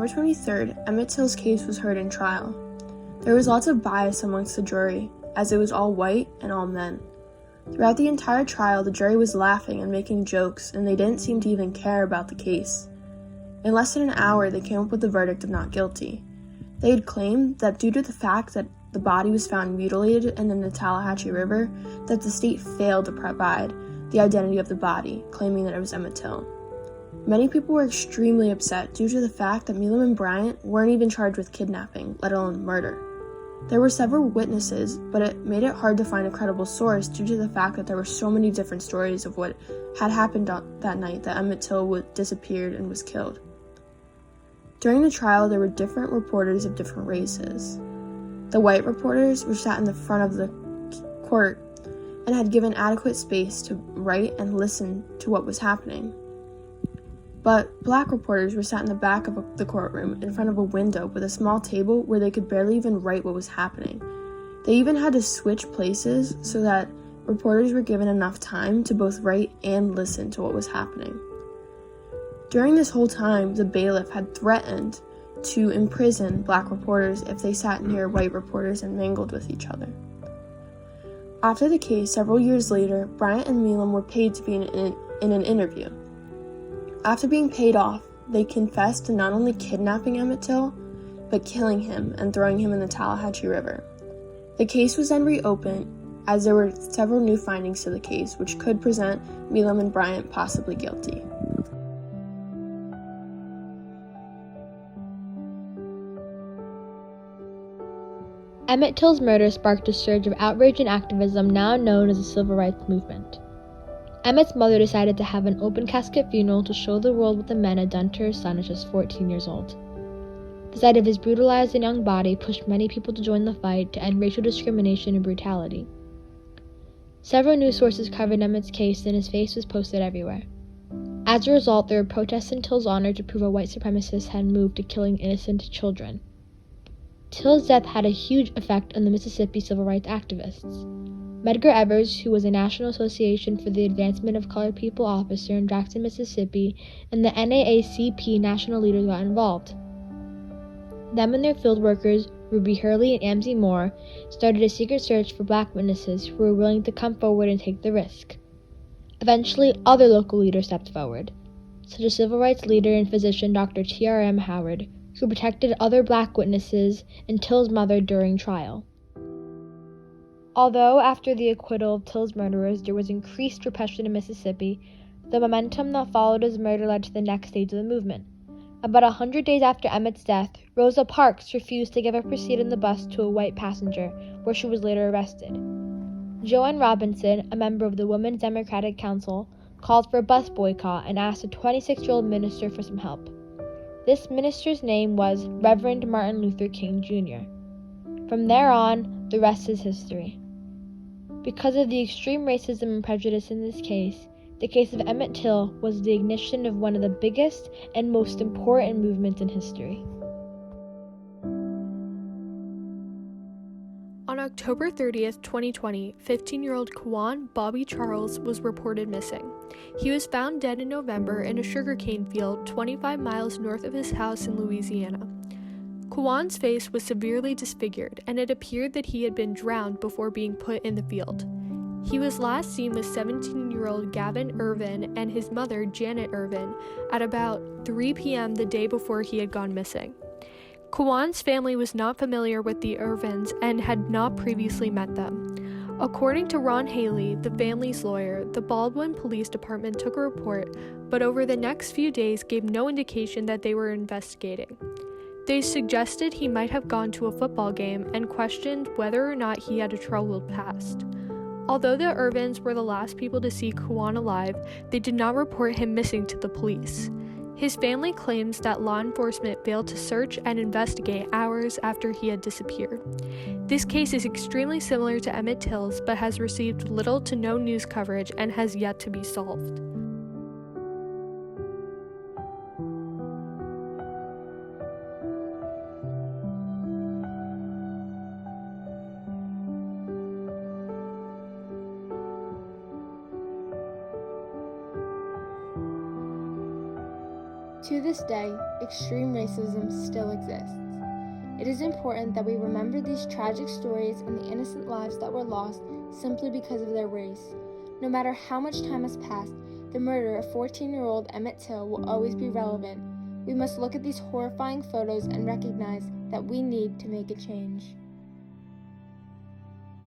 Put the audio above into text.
September 23rd, Emmett Till's case was heard in trial. There was lots of bias amongst the jury, as it was all white and all men. Throughout the entire trial, the jury was laughing and making jokes, and they didn't seem to even care about the case. In less than an hour, they came up with the verdict of not guilty. They had claimed that due to the fact that the body was found mutilated and in the Tallahatchie River, that the state failed to provide the identity of the body, claiming that it was Emmett Till. Many people were extremely upset due to the fact that Milam and Bryant weren't even charged with kidnapping, let alone murder. There were several witnesses, but it made it hard to find a credible source due to the fact that there were so many different stories of what had happened that night that Emmett Till disappeared and was killed. During the trial, there were different reporters of different races. The white reporters were sat in the front of the court and had given adequate space to write and listen to what was happening. But black reporters were sat in the back of the courtroom in front of a window with a small table where they could barely even write what was happening. They even had to switch places so that reporters were given enough time to both write and listen to what was happening. During this whole time, the bailiff had threatened to imprison black reporters if they sat near white reporters and mingled with each other. After the case, several years later, Bryant and Milam were paid to be in an interview. After being paid off, they confessed to not only kidnapping Emmett Till, but killing him and throwing him in the Tallahatchie River. The case was then reopened, as there were several new findings to the case, which could present Milam and Bryant possibly guilty. Emmett Till's murder sparked a surge of outrage and activism now known as the Civil Rights Movement. Emmett's mother decided to have an open casket funeral to show the world what the men had done to her son at just 14 years old. The sight of his brutalized and young body pushed many people to join the fight to end racial discrimination and brutality. Several news sources covered Emmett's case and his face was posted everywhere. As a result, there were protests in Till's honor to prove a white supremacist had moved to killing innocent children. Till's death had a huge effect on the Mississippi civil rights activists. Medgar Evers, who was a National Association for the Advancement of Colored People officer in Jackson, Mississippi, and the NAACP national leaders got involved. Them and their field workers, Ruby Hurley and Amzie Moore, started a secret search for black witnesses who were willing to come forward and take the risk. Eventually, other local leaders stepped forward, such as civil rights leader and physician Dr. T.R.M. Howard, who protected other black witnesses and Till's mother during trial. Although after the acquittal of Till's murderers there was increased repression in Mississippi, the momentum that followed his murder led to the next stage of the movement. About 100 days after Emmett's death, Rosa Parks refused to give up her seat in the bus to a white passenger, where she was later arrested. Joanne Robinson, a member of the Women's Democratic Council, called for a bus boycott and asked a 26-year-old minister for some help. This minister's name was Reverend Martin Luther King Jr. From there on, the rest is history. Because of the extreme racism and prejudice in this case, the case of Emmett Till was the ignition of one of the biggest and most important movements in history. On October 30th, 2020, 15-year-old Kwan Bobby Charles was reported missing. He was found dead in November in a sugarcane field 25 miles north of his house in Louisiana. Kwan's face was severely disfigured, and it appeared that he had been drowned before being put in the field. He was last seen with 17-year-old Gavin Irvin and his mother, Janet Irvin, at about 3 p.m. the day before he had gone missing. Kwan's family was not familiar with the Irvins and had not previously met them. According to Ron Haley, the family's lawyer, the Baldwin Police Department took a report, but over the next few days gave no indication that they were investigating. They suggested he might have gone to a football game and questioned whether or not he had a troubled past. Although the Irvins were the last people to see Kwan alive, they did not report him missing to the police. His family claims that law enforcement failed to search and investigate hours after he had disappeared. This case is extremely similar to Emmett Till's, but has received little to no news coverage and has yet to be solved. To this day, extreme racism still exists. It is important that we remember these tragic stories and the innocent lives that were lost simply because of their race. No matter how much time has passed, the murder of 14-year-old Emmett Till will always be relevant. We must look at these horrifying photos and recognize that we need to make a change.